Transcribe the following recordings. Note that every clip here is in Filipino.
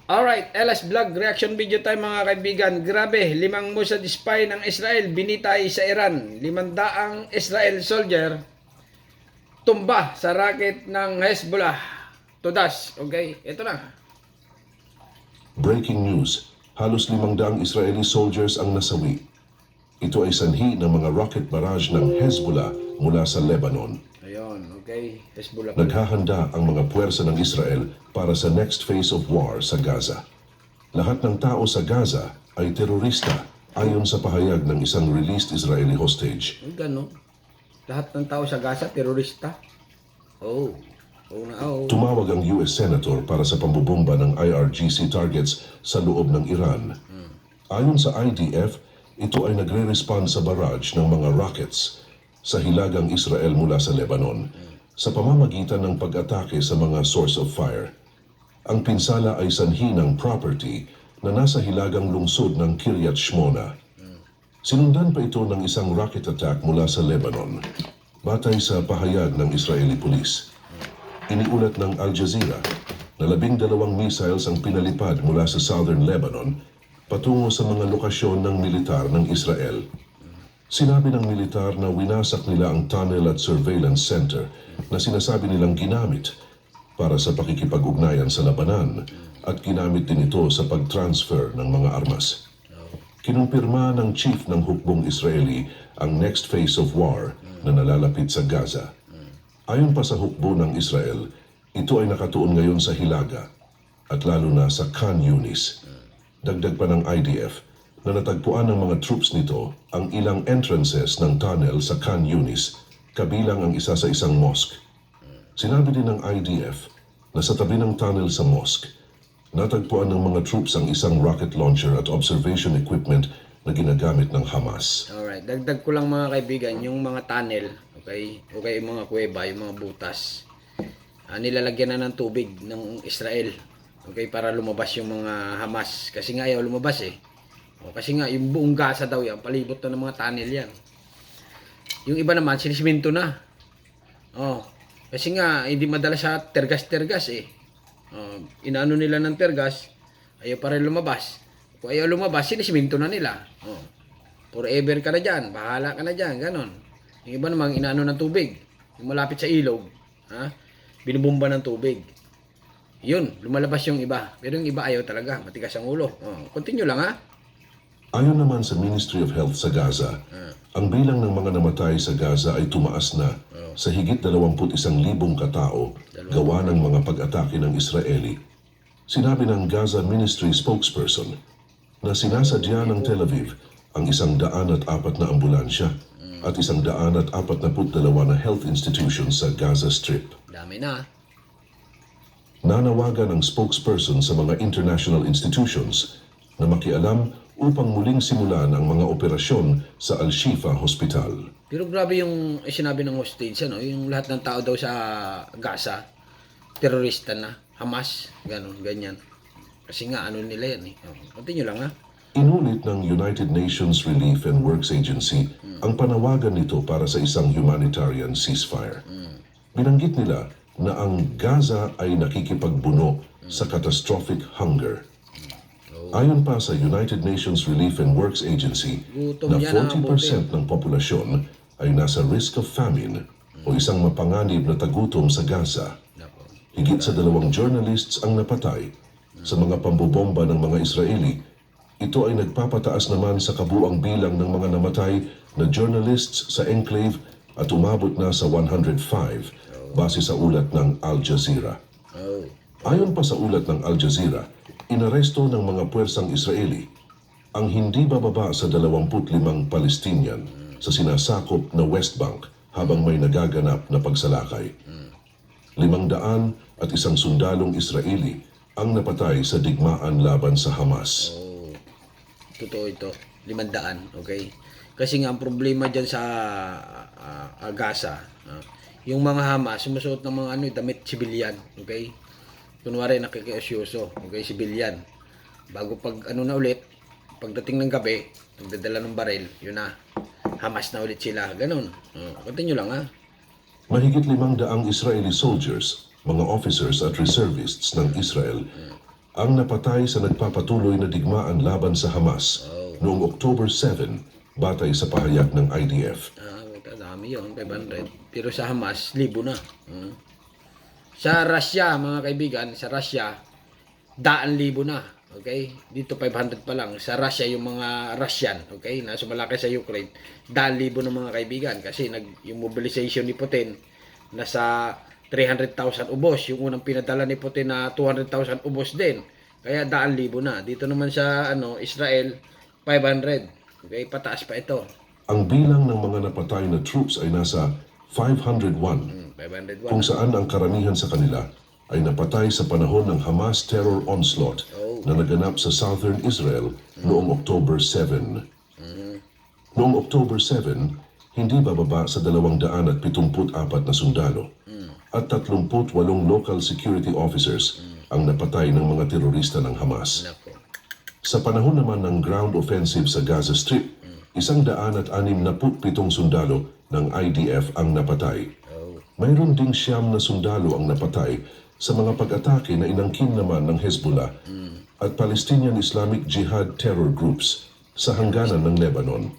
Alright, LS Vlog, reaction video tayo mga kaibigan. Grabe, 5 Mossad spy ng Israel binitay sa Iran. 500 Israel soldier tumba sa racket ng Hezbollah. Tudas, okay? Ito na. Breaking news, halos 500 Israeli soldiers ang nasawi. Ito ay sanhi ng mga rocket barrage ng Hezbollah mula sa Lebanon. Ayun, okay? Hezbollah. Naghahanda ang mga puwersa ng Israel para sa next phase of war sa Gaza. Lahat ng tao sa Gaza ay terorista ayon sa pahayag ng isang released Israeli hostage. Gano'n. Lahat ng tao sa Gaza, terorista. Oh. Oh na, oh. Tumawag ang US Senator para sa pambubomba ng IRGC targets sa loob ng Iran. Ayon sa IDF, ito ay nagre-respond sa barrage ng mga rockets sa hilagang Israel mula sa Lebanon sa pamamagitan ng pag-atake sa mga source of fire. Ang pinsala ay sanhi ng property na nasa hilagang lungsod ng Kiryat Shmona. Sinundan pa ito ng isang rocket attack mula sa Lebanon, batay sa pahayag ng Israeli Police. Iniulat ng Al Jazeera na 12 missiles ang pinalipad mula sa southern Lebanon patungo sa mga lokasyon ng militar ng Israel. Sinabi ng militar na winasak nila ang tunnel at surveillance center na sinasabi nilang ginamit para sa pakikipag-ugnayan sa labanan at ginamit din ito sa pag-transfer ng mga armas. Kinumpirma ng chief ng hukbong Israeli ang next phase of war na nalalapit sa Gaza. Ayon pa sa hukbo ng Israel, ito ay nakatuon ngayon sa Hilaga at lalo na sa Khan Yunis. Dagdag pa ng IDF na natagpuan ng mga troops nito ang ilang entrances ng tunnel sa Khan Yunis, kabilang ang isa sa isang mosque. Sinabi din ng IDF na sa tabi ng tunnel sa mosque, natagpuan ng mga troops ang isang rocket launcher at observation equipment na ginagamit ng Hamas. Alright, dagdag ko lang mga kaibigan, yung mga tunnel, okay? Okay, yung mga kuweba, yung mga butas. Nilalagyan na ng tubig ng Israel. Okay, para lumabas yung mga Hamas. Kasi nga ayaw lumabas eh. Kasi nga, yung buong Gaza daw yan, palibot na ng mga tunnel yan. Yung iba naman, sinisiminto na. Kasi nga, hindi madala sa tergas-tergas eh. Inaano nila ng tergas, ayaw pa rin lumabas. Kung ayaw lumabas, sinisiminto na nila. Forever ka na dyan, bahala ka na dyan, ganon. Yung iba naman, inaano ng tubig. Yung malapit sa ilog, binubomba ng tubig. Yun, lumalabas yung iba. Pero yung iba ayaw talaga, matigas ang ulo. Continue lang ha. Ayon naman sa Ministry of Health sa Gaza, ang bilang ng mga namatay sa Gaza ay tumaas na sa higit 21,000 katao gawa ng mga pag-atake ng Israeli. Sinabi ng Gaza Ministry spokesperson na sinasadya ng Tel Aviv ang 104 na ambulansya at 142 na health institutions sa Gaza Strip. Dami na. Nanawagan ang spokesperson sa mga international institutions na makialam upang muling simulan ang mga operasyon sa Al-Shifa Hospital. Pero grabe yung sinabi ng hostage, yung lahat ng tao daw sa Gaza, terorista na, Hamas, ganun, ganyan. Kasi nga, ano nila yan eh. Continue lang ha. Inulit ng United Nations Relief and Works Agency ang panawagan nito para sa isang humanitarian ceasefire. Binanggit nila na ang Gaza ay nakikipagbuno sa catastrophic hunger. Ayon pa sa United Nations Relief and Works Agency, na 40% ng populasyon ay nasa risk of famine o isang mapanganib na tagutom sa Gaza. Higit sa 2 journalists ang napatay sa mga pambobomba ng mga Israeli. Ito ay nagpapataas naman sa kabuang bilang ng mga namatay na journalists sa enclave at umabot na sa 105 base sa ulat ng Al Jazeera. Ayon pa sa ulat ng Al Jazeera, inaresto ng mga puwersang Israeli ang hindi bababa sa 25 Palestinian sa sinasakop na West Bank habang may nagaganap na pagsalakay. 500 at isang sundalong Israeli ang napatay sa digmaan laban sa Hamas. Totoo ito, 500, okay? Kasi nga ang problema dyan sa Gaza, yung mga Hamas, sumusuot ng mga damit civilian, okay? Kunwari nakikiusyoso, okay, civilian. Bago pag na ulit, pagdating ng gabi, nagdadala ng baril, yun na. Hamas na ulit sila, ganun. Continue lang ha. Mahigit 500 Israeli soldiers, mga officers at reservists ng Israel ang napatay sa nagpapatuloy na digmaan laban sa Hamas noong October 7 batay sa pahayag ng IDF. Dami yun, 500. Pero sa Hamas, 1,000 na. Sa Russia, mga kaibigan, sa Russia, 100,000 na. Okay? Dito 500 pa lang. Sa Russia, yung mga Russian, okay, na sumalaki sa Ukraine, 100,000 na mga kaibigan. Kasi yung mobilization ni Putin, nasa 300,000 ubos. Yung unang pinadala ni Putin na 200,000 ubos din. Kaya 100,000 na. Dito naman sa Israel, 500. Okay, pataas pa ito. Ang bilang ng mga napatay na troops ay nasa 501, 501. kung saan ang karamihan sa kanila ay napatay sa panahon ng Hamas terror onslaught na naganap sa southern Israel noong October 7. Noong October 7, hindi bababa sa 274 na sundalo at 38 local security officers ang napatay ng mga terorista ng Hamas. Nako. Sa panahon naman ng ground offensive sa Gaza Strip, 167 sundalo ng IDF ang napatay. Mayroon ding 9 na sundalo ang napatay sa mga pag-atake na inangkin naman ng Hezbollah at Palestinian Islamic Jihad terror groups sa hangganan ng Lebanon.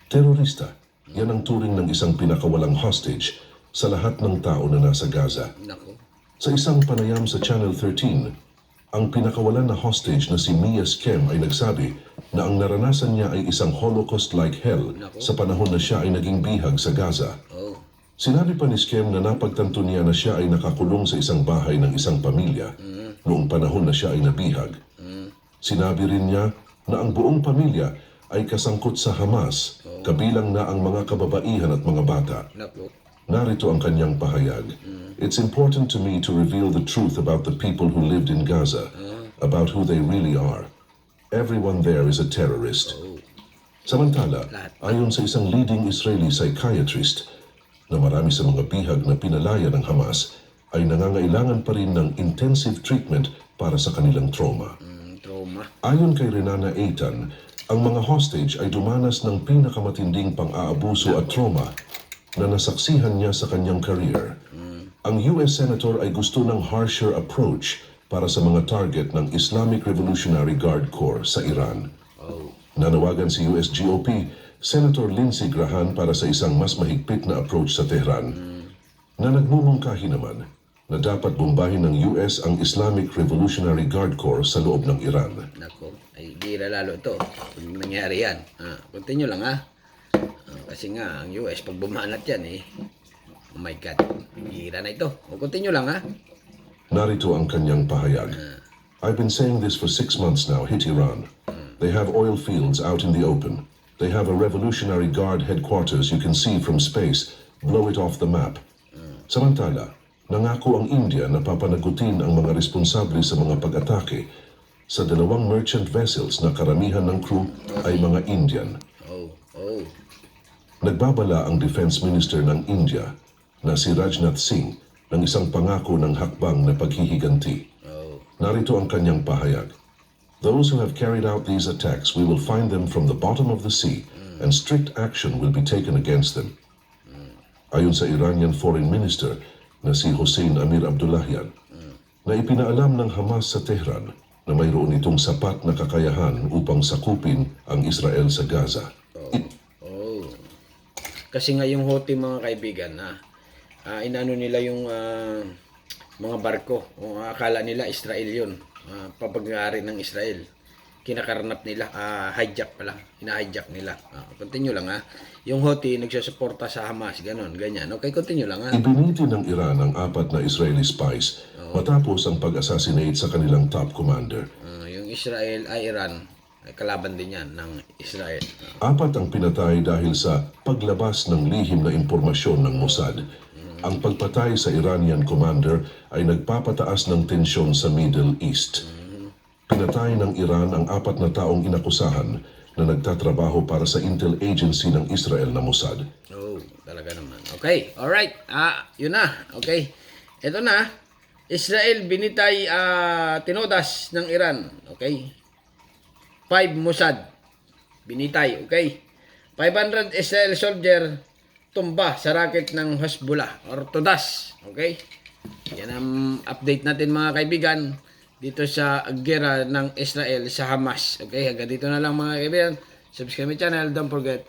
Terorista, yan ang turing ng isang pinakawalang hostage sa lahat ng tao na nasa Gaza. Nako. Sa isang panayam sa Channel 13, ang pinakawalan na hostage na si Mia Skem ay nagsabi na ang naranasan niya ay isang Holocaust-like hell sa panahon na siya ay naging bihag sa Gaza. Oh. Sinabi pa ni Skem na napagtanto niya na siya ay nakakulong sa isang bahay ng isang pamilya noong panahon na siya ay nabihag. Sinabi rin niya na ang buong pamilya ay kasangkot sa Hamas, kabilang na ang mga kababaihan at mga bata. Nako. Narito ang kanyang pahayag. It's important to me to reveal the truth about the people who lived in Gaza, about who they really are. Everyone there is a terrorist. Samantala, ayon sa isang leading Israeli psychiatrist, na marami sa mga bihag na pinalaya ng Hamas ay nangangailangan pa rin ng intensive treatment para sa kanilang trauma. Trauma. Ayon kay Renana Eitan, ang mga hostage ay dumanas ng pinakamatinding pang-aabuso at trauma na nasaksihan niya sa kanyang career. Ang US Senator ay gusto ng harsher approach para sa mga target ng Islamic Revolutionary Guard Corps sa Iran. Nanawagan si US GOP Senator Lindsey Graham para sa isang mas mahigpit na approach sa Tehran na nagmumungkahi naman na dapat bombahin ng US ang Islamic Revolutionary Guard Corps sa loob ng Iran. Nako. Ay, gira lalo ito. Kung nangyari yan. Continue lang kasi nga, ang US, pag bumanat yan oh my God. Gira na ito. Continue lang Narito ang kanyang pahayag. I've been saying this for 6 months now, hit Iran. They have oil fields out in the open. They have a Revolutionary Guard headquarters you can see from space. Blow it off the map. Samantala, nangako ang India na papanagutin ang mga responsable sa mga pag-atake sa 2 merchant vessels na karamihan ng crew ay mga Indian. Nagbabala ang Defense Minister ng India na si Rajnath Singh ng isang pangako ng hakbang na paghihiganti. Narito ang kanyang pahayag. Those who have carried out these attacks, we will find them from the bottom of the sea and strict action will be taken against them. Ayon sa Iranian Foreign Minister na si Hossein Amir Abdullahian, na ipinaalam ng Hamas sa Tehran na mayroon itong sapat na kakayahan upang sakupin ang Israel sa Gaza. Kasi nga yung Houthi, mga kaibigan, inano nila yung mga barko. O akala nila Israel yun. Papag-ari ng Israel. Kinakarnap nila. Hijack pala. Ina-hijack nila. Continue lang Yung Houthi nagsusuporta sa Hamas. Ganon, ganyan. Okay, continue lang Ibiniti ng Iran ang 4 na Israeli spies matapos ang pag-assassinate sa kanilang top commander. Yung Israel ay Iran. Ay kalaban din yan ng Israel. 4 ang pinatay dahil sa paglabas ng lihim na impormasyon ng Mossad. Ang pagpatay sa Iranian commander ay nagpapataas ng tensyon sa Middle East. Pinatay ng Iran ang 4 na taong inakusahan na nagtatrabaho para sa intel agency ng Israel na Mossad. Talaga naman. Okay, alright. Yun na. Okay. Ito na. Israel binitay tinodas ng Iran. Okay. 5 Mossad binitay, okay? 500 Israel soldier tumba sa racket ng Hezbollah or tudas, okay? Yan ang update natin mga kaibigan dito sa gera ng Israel sa Hamas. Okay, hanggang dito na lang mga kaibigan. Subscribe my channel. Don't forget